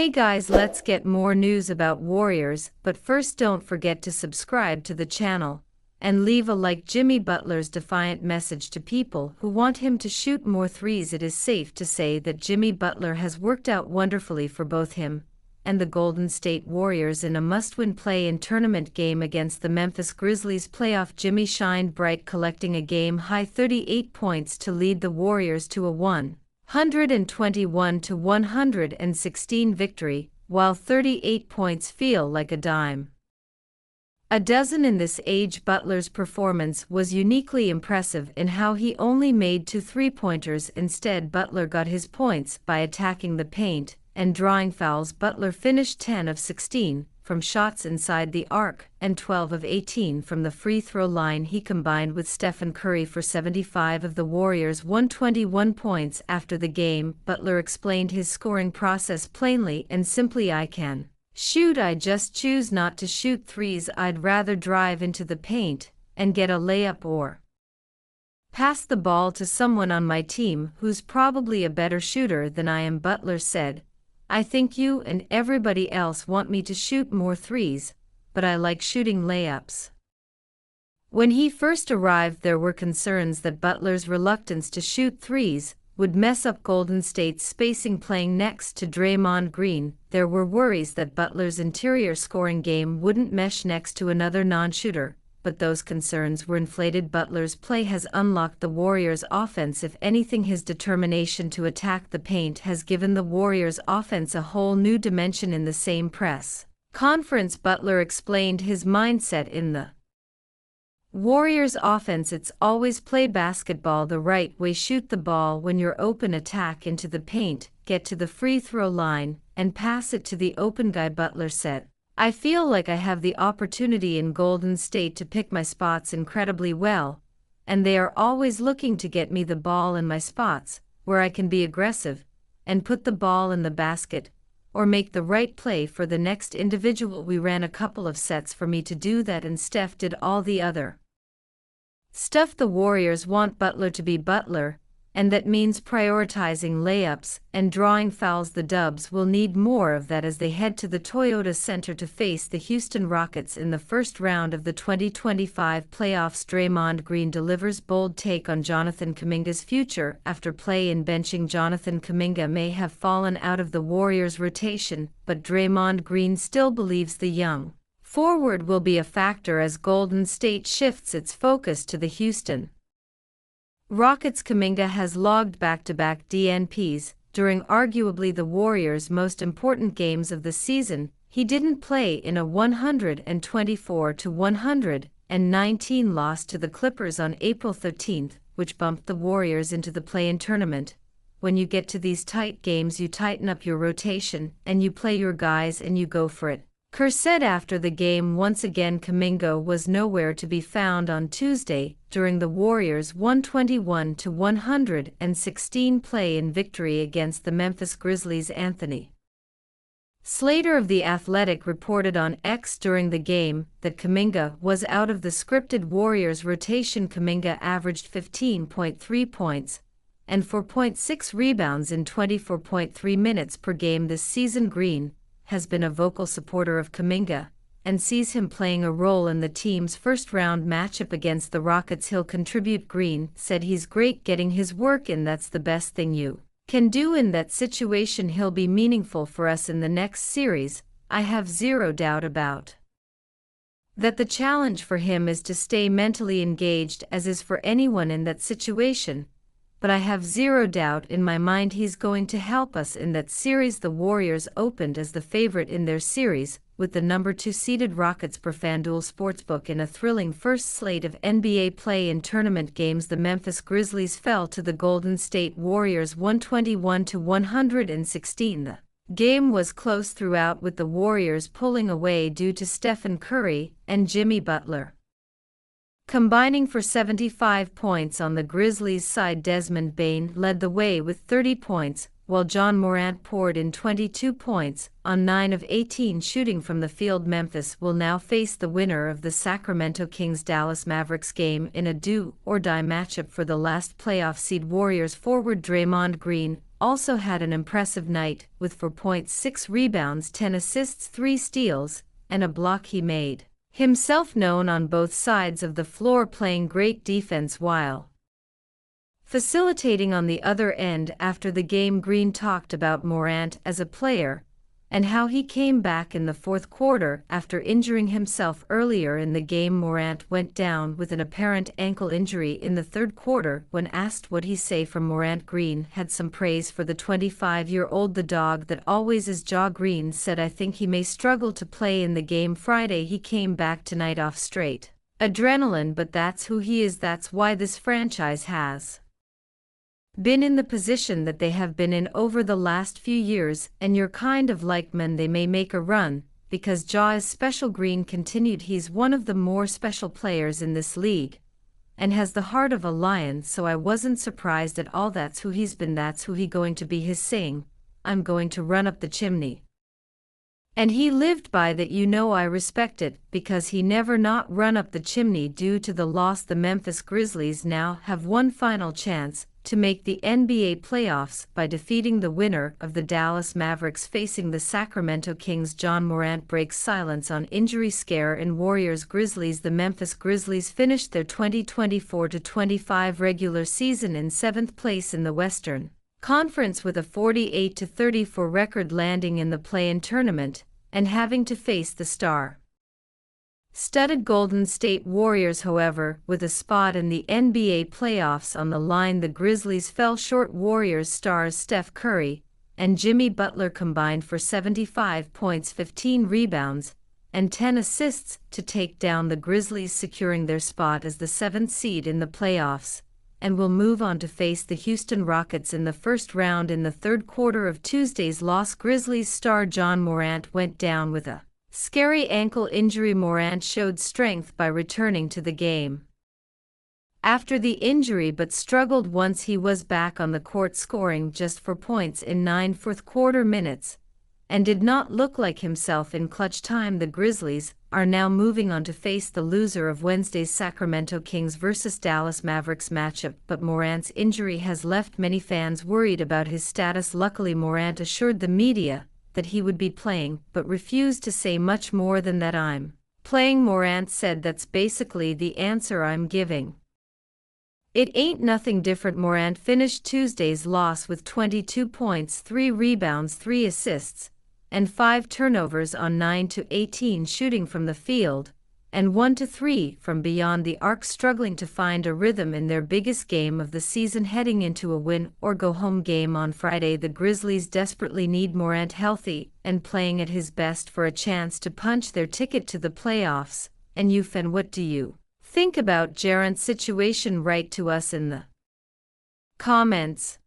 Hey guys, let's get more news about Warriors, but first don't forget to subscribe to the channel and leave a like. Jimmy Butler's defiant message to people who want him to shoot more threes. It is safe to say that Jimmy Butler has worked out wonderfully for both him and the Golden State Warriors in a must-win play-in tournament game against the Memphis Grizzlies. Playoff Jimmy shined bright, collecting a game-high 38 points to lead the Warriors to a 121-116 victory, while 38 points feel like a dime a dozen in this age. Butler's performance was uniquely impressive in how he only made 2 3-pointers. Instead, Butler got his points by attacking the paint and drawing fouls. Butler finished 10 of 16 from shots inside the arc and 12 of 18 from the free throw line. He combined with Stephen Curry for 75 of the Warriors' 121 points. After the game, Butler explained his scoring process plainly and simply: "I can shoot, I just choose not to shoot threes. I'd rather drive into the paint and get a layup or pass the ball to someone on my team who's probably a better shooter than I am." Butler said, "I think you and everybody else want me to shoot more threes, but I like shooting layups." When he first arrived, there were concerns that Butler's reluctance to shoot threes would mess up Golden State's spacing. Playing next to Draymond Green, there were worries that Butler's interior scoring game wouldn't mesh next to another non-shooter, but those concerns were inflated. Butler's play has unlocked the Warriors' offense. If anything, his determination to attack the paint has given the Warriors' offense a whole new dimension. In the same press conference, Butler explained his mindset in the Warriors' offense: "It's always play basketball the right way, shoot the ball when you're open, attack into the paint, get to the free throw line, and pass it to the open guy." Butler said, "I feel like I have the opportunity in Golden State to pick my spots incredibly well, and they are always looking to get me the ball in my spots, where I can be aggressive and put the ball in the basket, or make the right play for the next individual. We ran a couple of sets for me to do that, and Steph did all the other stuff." The Warriors want Butler to be Butler, and that means prioritizing layups and drawing fouls. The Dubs will need more of that as they head to the Toyota Center to face the Houston Rockets in the first round of the 2025 playoffs. Draymond Green delivers bold take on Jonathan Kuminga's future after play-in benching. Jonathan Kuminga may have fallen out of the Warriors' rotation, but Draymond Green still believes the young forward will be a factor as Golden State shifts its focus to the Houston Rockets. Kuminga has logged back-to-back DNPs during arguably the Warriors' most important games of the season. He didn't play in a 124-119 loss to the Clippers on April 13, which bumped the Warriors into the play-in tournament. When you get to these tight games, you tighten up your rotation and you play your guys and you go for it, Kerr said after the game. Once again, Kuminga was nowhere to be found on Tuesday during the Warriors' 121-116 play-in victory against the Memphis Grizzlies. Anthony Slater of The Athletic reported on X during the game that Kuminga was out of the scripted Warriors rotation. Kuminga averaged 15.3 points and 4.6 rebounds in 24.3 minutes per game this season. Green has been a vocal supporter of Kuminga and sees him playing a role in the team's first-round matchup against the Rockets. "He'll contribute," Green said. "He's great getting his work in. That's the best thing you can do in that situation. He'll be meaningful for us in the next series. I have zero doubt about that. The challenge for him is to stay mentally engaged, as is for anyone in that situation, but I have zero doubt in my mind he's going to help us in that series." The Warriors opened as the favorite in their series with the number 2 seeded Rockets per FanDuel Sportsbook in a thrilling first slate of NBA play-in tournament games. The Memphis Grizzlies fell to the Golden State Warriors 121-116. The game was close throughout, with the Warriors pulling away due to Stephen Curry and Jimmy Butler combining for 75 points. On the Grizzlies' side, Desmond Bane led the way with 30 points, while John Morant poured in 22 points on 9 of 18 shooting from the field. Memphis will now face the winner of the Sacramento Kings-Dallas Mavericks game in a do-or-die matchup for the last playoff seed. Warriors forward Draymond Green also had an impressive night, with 4.6 rebounds, 10 assists, 3 steals, and a block. He made himself known on both sides of the floor, playing great defense while facilitating on the other end. After the game, Green talked about Morant as a player and how he came back in the fourth quarter after injuring himself earlier in the game. Morant went down with an apparent ankle injury in the third quarter. When asked what he say from Morant, Green had some praise for the 25-year-old, the dog that always is jaw. Green said, "I think he may struggle to play in the game Friday. He came back tonight off straight adrenaline, but that's who he is. That's why this franchise has been in the position that they have been in over the last few years, and you're kind of like men, they may make a run, because Ja is special." Green continued, "He's one of the more special players in this league, and has the heart of a lion, so I wasn't surprised at all. That's who he's been, that's who he going to be." His saying, "I'm going to run up the chimney," and he lived by that. I respect it, because he never not run up the chimney. Due to the loss, the Memphis Grizzlies now have one final chance to make the NBA playoffs by defeating the winner of the Dallas Mavericks facing the Sacramento Kings. John Morant breaks silence on injury scare in Warriors. Grizzlies. The Memphis Grizzlies finished their 2024-25 regular season in 7th place in the Western Conference with a 48-34 record, landing in the play-in tournament and having to face the star-studded Golden State Warriors. However, with a spot in the NBA playoffs on the line, the Grizzlies fell short. Warriors stars Steph Curry and Jimmy Butler combined for 75 points, 15 rebounds, and 10 assists to take down the Grizzlies, securing their spot as the 7th seed in the playoffs, and will move on to face the Houston Rockets in the first round. In the third quarter of Tuesday's loss, Grizzlies star John Morant went down with a scary ankle injury. Morant showed strength by returning to the game after the injury, but struggled once he was back on the court, scoring just 4 points in 9 fourth-quarter minutes, and did not look like himself in clutch time. The Grizzlies are now moving on to face the loser of Wednesday's Sacramento Kings vs. Dallas Mavericks matchup, but Morant's injury has left many fans worried about his status. Luckily, Morant assured the media that he would be playing, but refused to say much more than that. "I'm playing," Morant said. "That's basically the answer I'm giving. It ain't nothing different." Morant finished Tuesday's loss with 22 points, 3 rebounds, 3 assists, and 5 turnovers on 9-18 shooting from the field, and 1-3 from beyond the arc, struggling to find a rhythm in their biggest game of the season, heading into a win-or-go-home game on Friday. The Grizzlies desperately need Morant healthy and playing at his best for a chance to punch their ticket to the playoffs. And you, fan, what do you think about Morant's situation? Write to us in the comments.